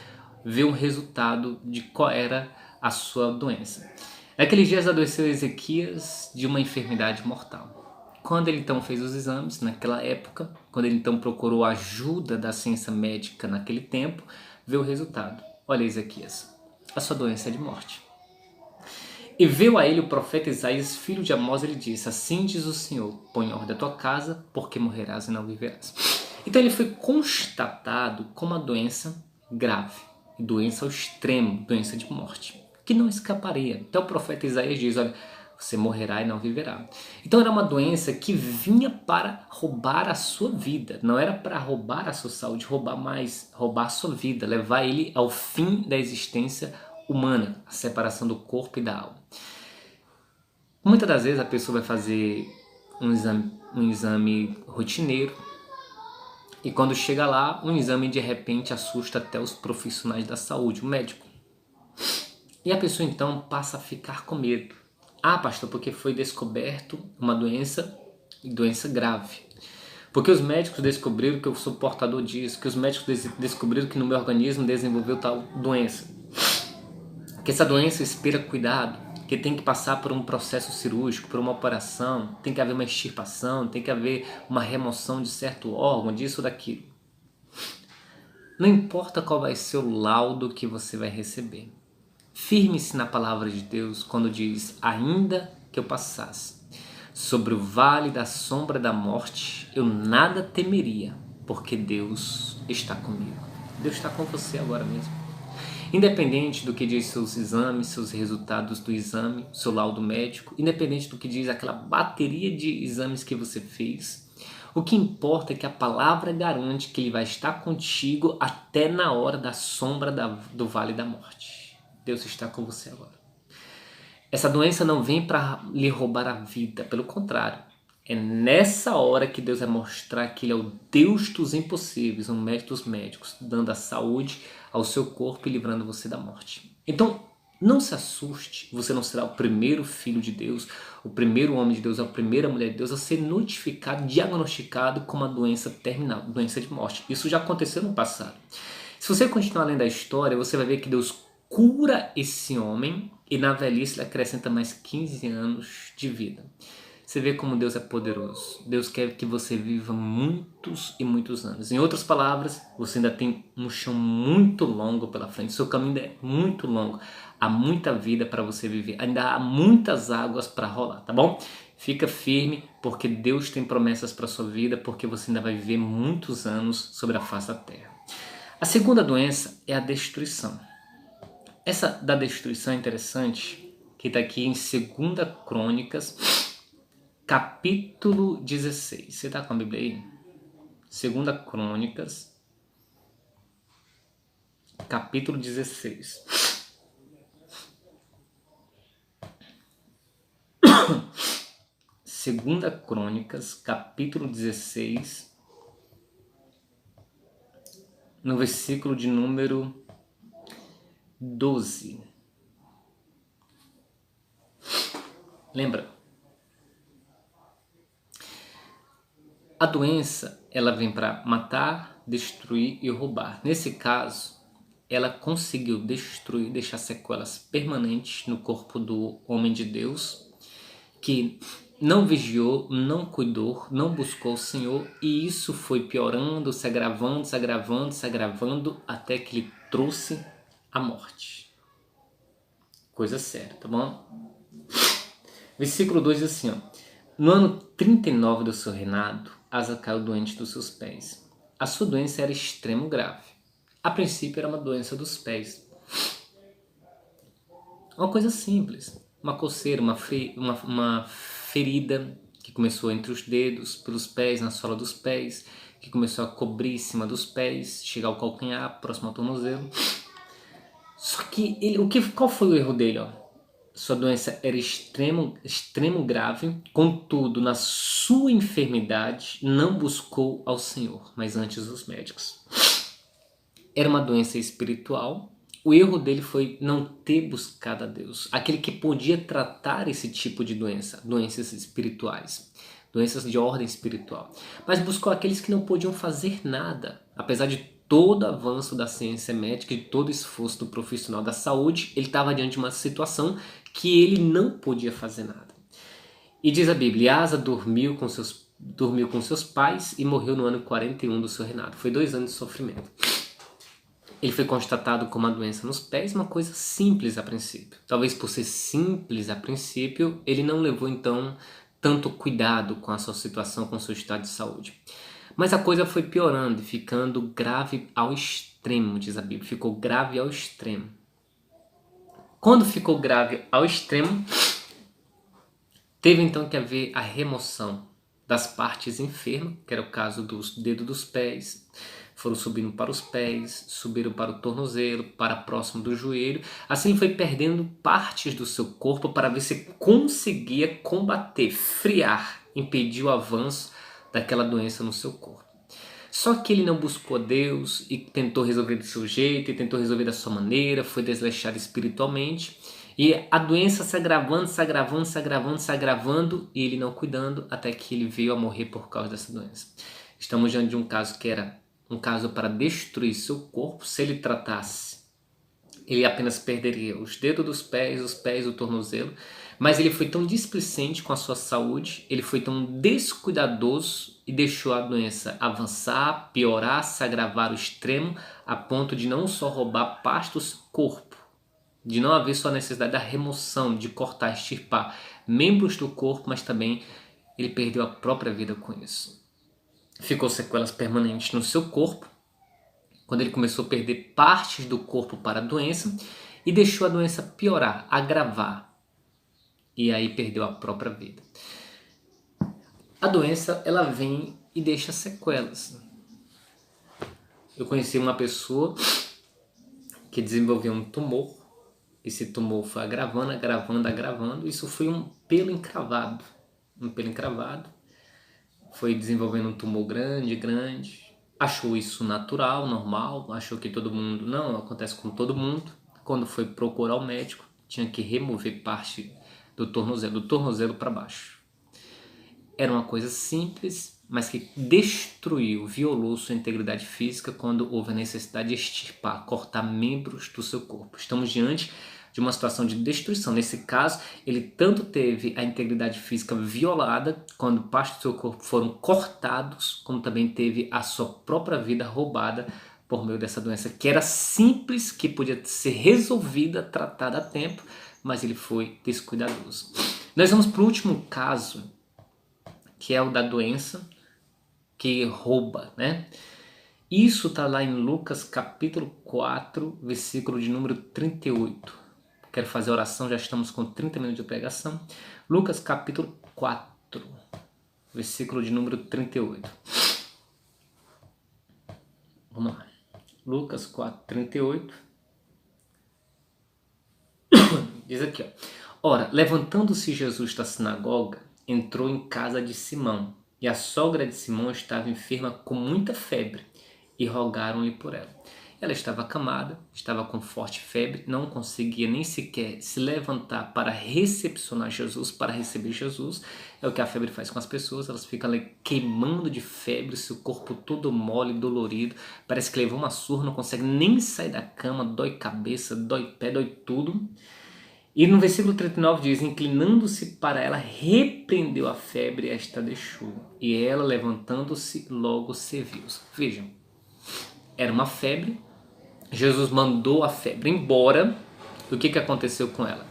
veio um resultado de qual era a sua doença. Naqueles dias adoeceu Ezequias de uma enfermidade mortal. Quando ele então fez os exames, naquela época, quando ele então procurou a ajuda da ciência médica naquele tempo, veio o resultado. Olha, Ezequias, a sua doença é de morte. E veio a ele o profeta Isaías, filho de Amós, e ele disse: assim diz o Senhor, põe em ordem a tua casa, porque morrerás e não viverás. Então ele foi constatado com uma doença grave, doença ao extremo, doença de morte, que não escaparia. Então o profeta Isaías diz: olha, você morrerá e não viverá. Então era uma doença que vinha para roubar a sua vida, não era para roubar a sua saúde, roubar a sua vida, levar ele ao fim da existência humana, a separação do corpo e da alma. Muitas das vezes a pessoa vai fazer um exame rotineiro e quando chega lá, um exame de repente assusta até os profissionais da saúde, o médico. E a pessoa então passa a ficar com medo. Ah, pastor, porque foi descoberto uma doença grave. Porque os médicos descobriram que eu sou portador disso, que os médicos descobriram que no meu organismo desenvolveu tal doença. Que essa doença espera cuidado, que tem que passar por um processo cirúrgico, por uma operação, tem que haver uma extirpação, tem que haver uma remoção de certo órgão, disso ou daquilo. Não importa qual vai ser o laudo que você vai receber. Firme-se na palavra de Deus quando diz: ainda que eu passasse sobre o vale da sombra da morte, eu nada temeria, porque Deus está comigo. Deus está com você agora mesmo. Independente do que diz seus exames, seus resultados do exame, seu laudo médico, independente do que diz aquela bateria de exames que você fez, o que importa é que a palavra garante que ele vai estar contigo até na hora da sombra do vale da morte. Deus está com você agora. Essa doença não vem para lhe roubar a vida, pelo contrário. É nessa hora que Deus vai mostrar que Ele é o Deus dos impossíveis, o médico dos médicos, dando a saúde ao seu corpo e livrando você da morte. Então, não se assuste, você não será o primeiro filho de Deus, o primeiro homem de Deus, a primeira mulher de Deus a ser notificado, diagnosticado com uma doença terminal, doença de morte. Isso já aconteceu no passado. Se você continuar lendo a história, você vai ver que Deus cura esse homem e na velhice ele acrescenta mais 15 anos de vida. Você vê como Deus é poderoso. Deus quer que você viva muitos e muitos anos. Em outras palavras, você ainda tem um chão muito longo pela frente. Seu caminho é muito longo. Há muita vida para você viver. Ainda há muitas águas para rolar, tá bom? Fica firme, porque Deus tem promessas para sua vida, porque você ainda vai viver muitos anos sobre a face da terra. A segunda doença é a destruição. Essa da destruição é interessante, que está aqui em 2 Crônicas, capítulo 16. Você está com a Bíblia aí? 2 Crônicas, capítulo 16. Segunda Crônicas, capítulo 16, no versículo de número 12. Lembra? A doença, ela vem para matar, destruir e roubar. Nesse caso, ela conseguiu destruir, deixar sequelas permanentes no corpo do homem de Deus, que não vigiou, não cuidou, não buscou o Senhor, e isso foi piorando, se agravando, se agravando, se agravando, até que ele trouxe a morte. Coisa séria, tá bom? Versículo 2 diz assim, ó: no ano 39 do seu reinado, Asa caiu doente dos seus pés. A sua doença era extremo grave. A princípio era uma doença dos pés. Uma coisa simples, uma coceira, uma ferida que começou entre os dedos, pelos pés, na sola dos pés, que começou a cobrir em cima dos pés, chegar ao calcanhar, próximo ao tornozelo. Só que qual foi o erro dele? Sua doença era extremo grave, contudo, na sua enfermidade, não buscou ao Senhor, mas antes os médicos. Era uma doença espiritual. O erro dele foi não ter buscado a Deus, aquele que podia tratar esse tipo de doença, doenças espirituais, doenças de ordem espiritual. Mas buscou aqueles que não podiam fazer nada, apesar de todo avanço da ciência médica, de todo esforço do profissional da saúde, ele estava diante de uma situação que ele não podia fazer nada. E diz a Bíblia, Asa dormiu com seus pais e morreu no ano 41 do seu reinado. Foi 2 anos de sofrimento. Ele foi constatado com uma doença nos pés, uma coisa simples a princípio. Talvez por ser simples a princípio, ele não levou então tanto cuidado com a sua situação, com o seu estado de saúde. Mas a coisa foi piorando e ficando grave ao extremo, diz a Bíblia. Ficou grave ao extremo. Quando ficou grave ao extremo, teve então que haver a remoção das partes enfermas, que era o caso dos dedos dos pés, foram subindo para os pés, subiram para o tornozelo, para próximo do joelho. Assim ele foi perdendo partes do seu corpo para ver se conseguia combater, frear, impedir o avanço daquela doença no seu corpo. Só que ele não buscou a Deus e tentou resolver do seu jeito, e tentou resolver da sua maneira, foi desleixado espiritualmente. E a doença se agravando, se agravando, se agravando, se agravando, e ele não cuidando, até que ele veio a morrer por causa dessa doença. Estamos diante de um caso que era um caso para destruir seu corpo. Se ele tratasse, ele apenas perderia os dedos dos pés, os pés, o tornozelo. Mas ele foi tão displicente com a sua saúde, ele foi tão descuidadoso e deixou a doença avançar, piorar, se agravar ao extremo, a ponto de não só roubar parte do seu corpo, de não haver só a necessidade da remoção, de cortar, extirpar membros do corpo, mas também ele perdeu a própria vida com isso. Ficou sequelas permanentes no seu corpo, quando ele começou a perder partes do corpo para a doença e deixou a doença piorar, agravar. E aí perdeu a própria vida. A doença, ela vem e deixa sequelas. Eu conheci uma pessoa que desenvolveu um tumor. Esse tumor foi agravando, agravando, agravando. Isso foi um pelo encravado. Um pelo encravado. Foi desenvolvendo um tumor grande, grande. Achou isso natural, normal. Achou que todo mundo... Não, acontece com todo mundo. Quando foi procurar o médico, tinha que remover parte do tornozelo para baixo. Era uma coisa simples, mas que destruiu, violou sua integridade física quando houve a necessidade de extirpar, cortar membros do seu corpo. Estamos diante de uma situação de destruição. Nesse caso, ele tanto teve a integridade física violada, quando partes do seu corpo foram cortados, como também teve a sua própria vida roubada por meio dessa doença, que era simples, que podia ser resolvida, tratada a tempo, mas ele foi descuidadoso. Nós vamos para o último caso, que é o da doença que rouba, né? Isso está lá em Lucas capítulo 4, versículo de número 38. Quero fazer a oração, já estamos com 30 minutos de pregação. Lucas capítulo 4, versículo de número 38. Vamos lá. Lucas 4, 38. Diz aqui, ó. Ora, levantando-se Jesus da sinagoga, entrou em casa de Simão, e a sogra de Simão estava enferma com muita febre, e rogaram-lhe por ela. Ela estava acamada, estava com forte febre, não conseguia nem sequer se levantar para recepcionar Jesus, para receber Jesus. É o que a febre faz com as pessoas, elas ficam ali queimando de febre, seu corpo todo mole, dolorido, parece que levou uma surra, não consegue nem sair da cama, dói cabeça, dói pé, dói tudo. E no versículo 39 diz, inclinando-se para ela, repreendeu a febre e esta deixou. E ela, levantando-se, logo serviu-se. Vejam, era uma febre, Jesus mandou a febre embora. O que aconteceu com ela?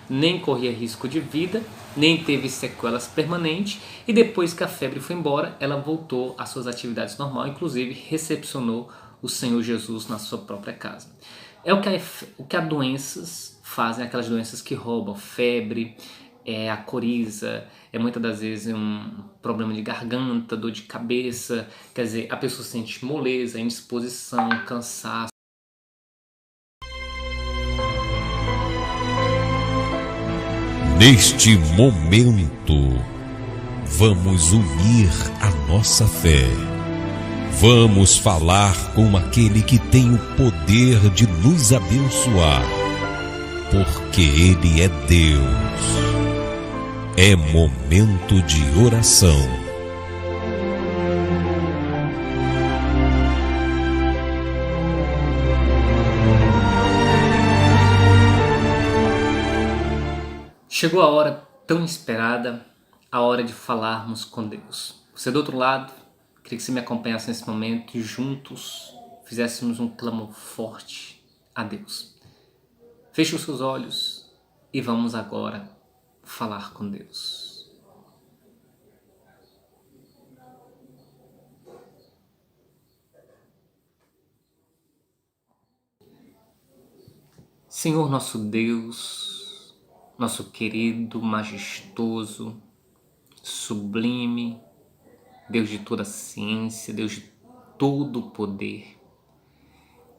Nem corria risco de vida, nem teve sequelas permanentes. E depois que a febre foi embora, ela voltou às suas atividades normais, inclusive recepcionou o Senhor Jesus na sua própria casa. É o que as doenças fazem, aquelas doenças que roubam, febre, a coriza, muitas das vezes um problema de garganta, dor de cabeça, quer dizer, a pessoa sente moleza, indisposição, cansaço. Neste momento, vamos unir a nossa fé. Vamos falar com aquele que tem o poder de nos abençoar, porque Ele é Deus. É momento de oração. Chegou a hora tão esperada, a hora de falarmos com Deus. Você do outro lado, queria que você me acompanhasse nesse momento e juntos fizéssemos um clamor forte a Deus. Feche os seus olhos e vamos agora falar com Deus. Senhor nosso Deus, nosso querido, majestoso, sublime, Deus de toda a ciência, Deus de todo o poder,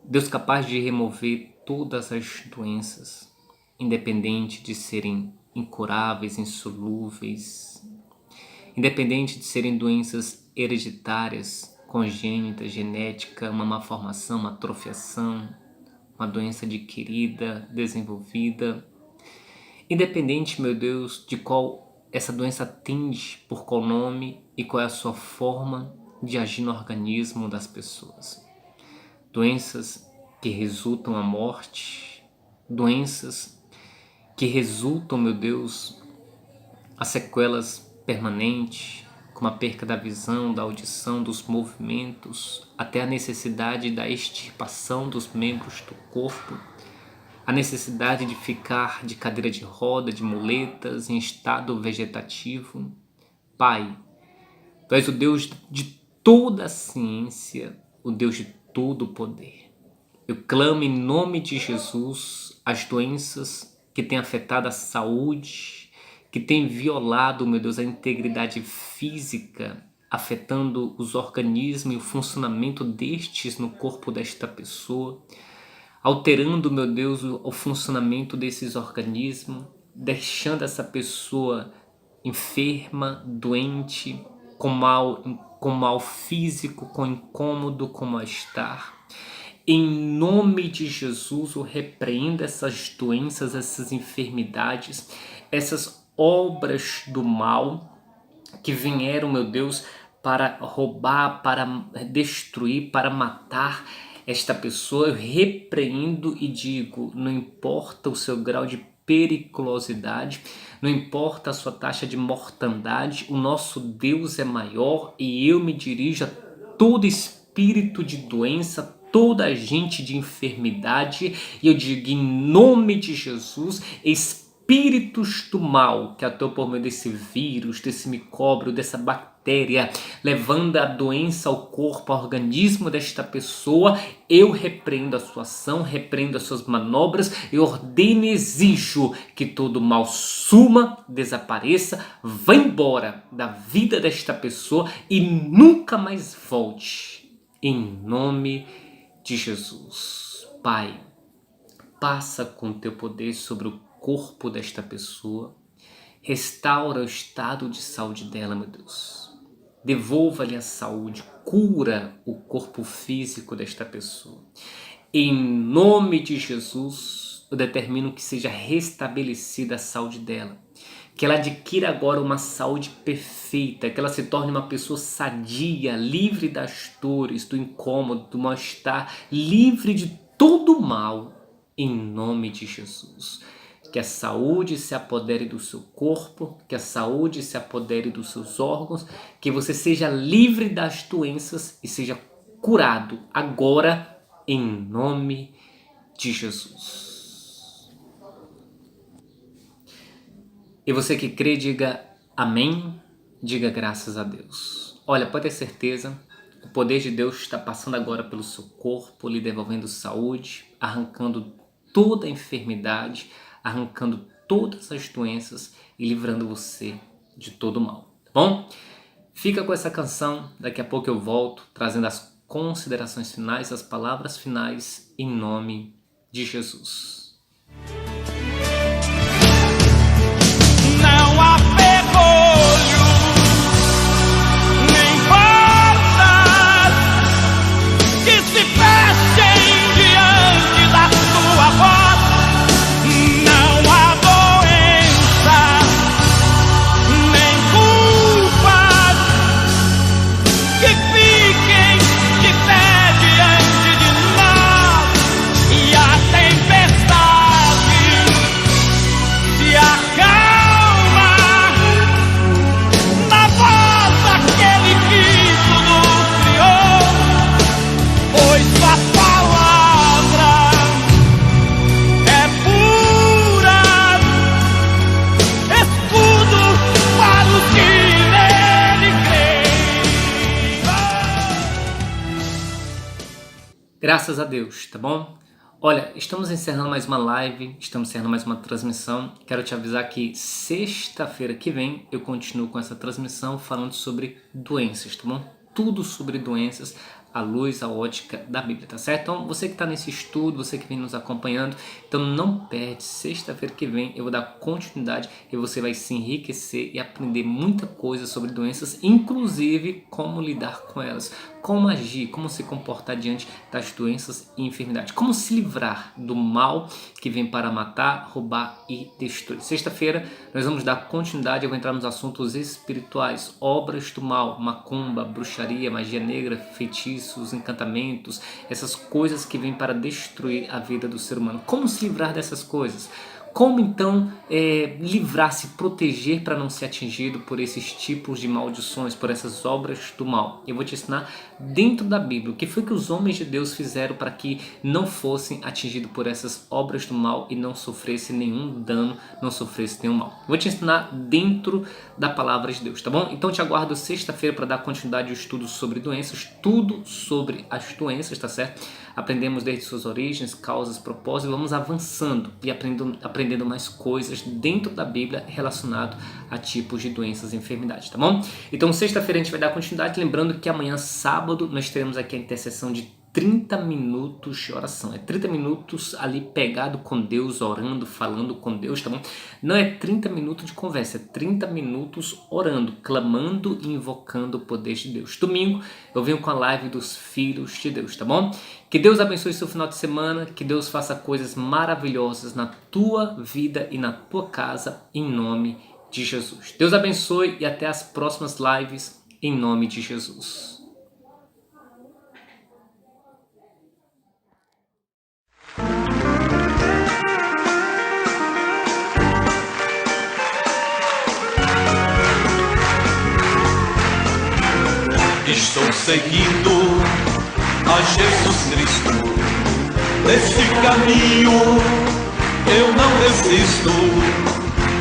Deus capaz de remover todas as doenças, independente de serem incuráveis, insolúveis, independente de serem doenças hereditárias, congênitas, genética, uma malformação, uma atrofiação, uma doença adquirida, desenvolvida, independente, meu Deus, de qual essa doença atinge, por qual nome e qual é a sua forma de agir no organismo das pessoas. Doenças que resultam a morte, doenças que resultam, meu Deus, a sequelas permanentes, como a perca da visão, da audição, dos movimentos, até a necessidade da extirpação dos membros do corpo, a necessidade de ficar de cadeira de roda, de muletas, em estado vegetativo. Pai, Tu és o Deus de toda a ciência, o Deus de todo o poder. Eu clamo em nome de Jesus as doenças que têm afetado a saúde, que têm violado, meu Deus, a integridade física, afetando os organismos e o funcionamento destes no corpo desta pessoa, alterando, meu Deus, o funcionamento desses organismos, deixando essa pessoa enferma, doente, com mal físico, com incômodo, com mal-estar. Em nome de Jesus, eu repreendo essas doenças, essas enfermidades, essas obras do mal que vieram, meu Deus, para roubar, para destruir, para matar esta pessoa. Eu repreendo e digo, não importa o seu grau de periculosidade, não importa a sua taxa de mortandade, o nosso Deus é maior e eu me dirijo a todo espírito de doença, toda agente de enfermidade, e eu digo em nome de Jesus, espíritos do mal que atuam por meio desse vírus, desse micróbio, dessa bactéria, levando a doença ao corpo, ao organismo desta pessoa, eu repreendo a sua ação, repreendo as suas manobras, eu ordeno e exijo que todo mal suma, desapareça, vá embora da vida desta pessoa e nunca mais volte. Em nome de Jesus. Pai, passa com o teu poder sobre o corpo desta pessoa, restaura o estado de saúde dela, meu Deus. Devolva-lhe a saúde, cura o corpo físico desta pessoa. Em nome de Jesus, eu determino que seja restabelecida a saúde dela. Que ela adquira agora uma saúde perfeita, que ela se torne uma pessoa sadia, livre das dores, do incômodo, do mal-estar, livre de todo o mal, em nome de Jesus. Que a saúde se apodere do seu corpo, que a saúde se apodere dos seus órgãos, que você seja livre das doenças e seja curado agora, em nome de Jesus. E você que crê, diga amém, diga graças a Deus. Olha, pode ter certeza, o poder de Deus está passando agora pelo seu corpo, lhe devolvendo saúde, arrancando toda a enfermidade, arrancando todas as doenças e livrando você de todo o mal, tá bom? Fica com essa canção, daqui a pouco eu volto, trazendo as considerações finais, as palavras finais, em nome de Jesus. Não há ferrolho, nem portas que se fechem diante da sua voz. Não há doença, nem culpas que fiquem de pé diante de nós. E a tempestade se acalma na voz daquele que tudo criou, pois sua palavra é pura, escudo para os que nele creem. Graças a Deus, tá bom? Olha, estamos encerrando mais uma live, estamos encerrando mais uma transmissão. Quero te avisar que sexta-feira que vem eu continuo com essa transmissão falando sobre doenças, tá bom? Tudo sobre doenças, à luz, à ótica da Bíblia, tá certo? Então, você que está nesse estudo, você que vem nos acompanhando, então não perde, sexta-feira que vem eu vou dar continuidade e você vai se enriquecer e aprender muita coisa sobre doenças, inclusive como lidar com elas, como agir, como se comportar diante das doenças e enfermidades, como se livrar do mal que vem para matar, roubar e destruir. Sexta-feira nós vamos dar continuidade, eu vou entrar nos assuntos espirituais, obras do mal, macumba, bruxaria, magia negra, feitiços, encantamentos, essas coisas que vêm para destruir a vida do ser humano. Como se livrar dessas coisas? Como então livrar, se proteger para não ser atingido por esses tipos de maldições, por essas obras do mal? Eu vou te ensinar dentro da Bíblia o que foi que os homens de Deus fizeram para que não fossem atingidos por essas obras do mal e não sofressem nenhum dano, não sofressem nenhum mal. Eu vou te ensinar dentro da palavra de Deus, tá bom? Então te aguardo sexta-feira para dar continuidade ao estudo sobre doenças, tudo sobre as doenças, tá certo? Aprendemos desde suas origens, causas, propósitos, e vamos avançando e aprendendo mais coisas dentro da Bíblia relacionado a tipos de doenças e enfermidades, tá bom? Então sexta-feira a gente vai dar continuidade, lembrando que amanhã, sábado, nós teremos aqui a intercessão de 30 minutos de oração. É 30 minutos ali pegado com Deus, orando, falando com Deus, tá bom? Não é 30 minutos de conversa, é 30 minutos orando, clamando e invocando o poder de Deus. Domingo eu venho com a live dos filhos de Deus, tá bom? Que Deus abençoe seu final de semana, que Deus faça coisas maravilhosas na tua vida e na tua casa, em nome de Jesus. Deus abençoe e até as próximas lives, em nome de Jesus. Estou seguindo a Jesus Cristo, nesse caminho eu não desisto.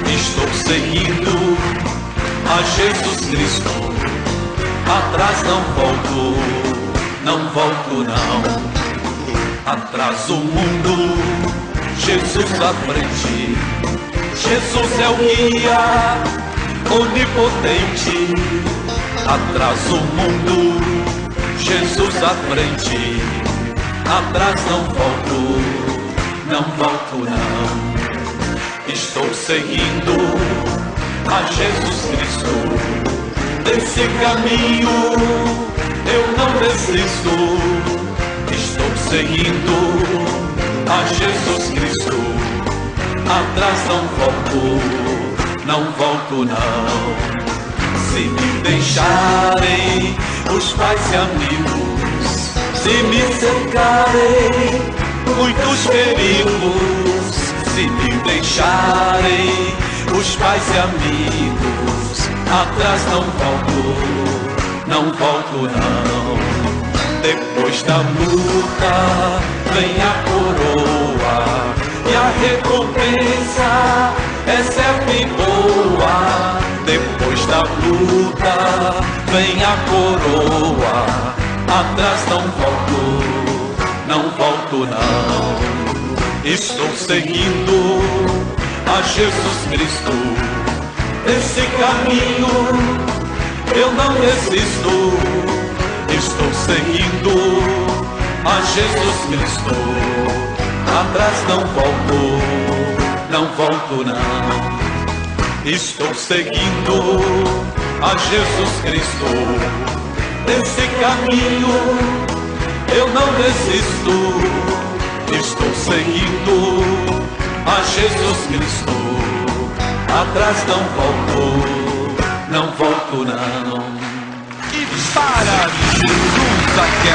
Estou seguindo a Jesus Cristo, atrás não volto, não volto não. Atrás o mundo, Jesus à frente, Jesus é o guia onipotente. Atrás o mundo, Jesus à frente, atrás não volto, não volto não. Estou seguindo a Jesus Cristo, nesse caminho eu não desisto. Estou seguindo a Jesus Cristo, atrás não volto, não volto não. Se me deixarem os pais e amigos, se me cercarem muitos perigos, se me deixarem os pais e amigos, atrás não volto, não volto não. Depois da luta vem a coroa e a recompensa é certa e boa. Depois da luta vem a coroa, atrás não volto, não volto não. Estou seguindo a Jesus Cristo, esse caminho eu não desisto. Estou seguindo a Jesus Cristo, atrás não volto, não volto não. Estou seguindo a Jesus Cristo, nesse caminho eu não desisto. Estou seguindo a Jesus Cristo, atrás não volto, não volto não. E para Jesus aqui.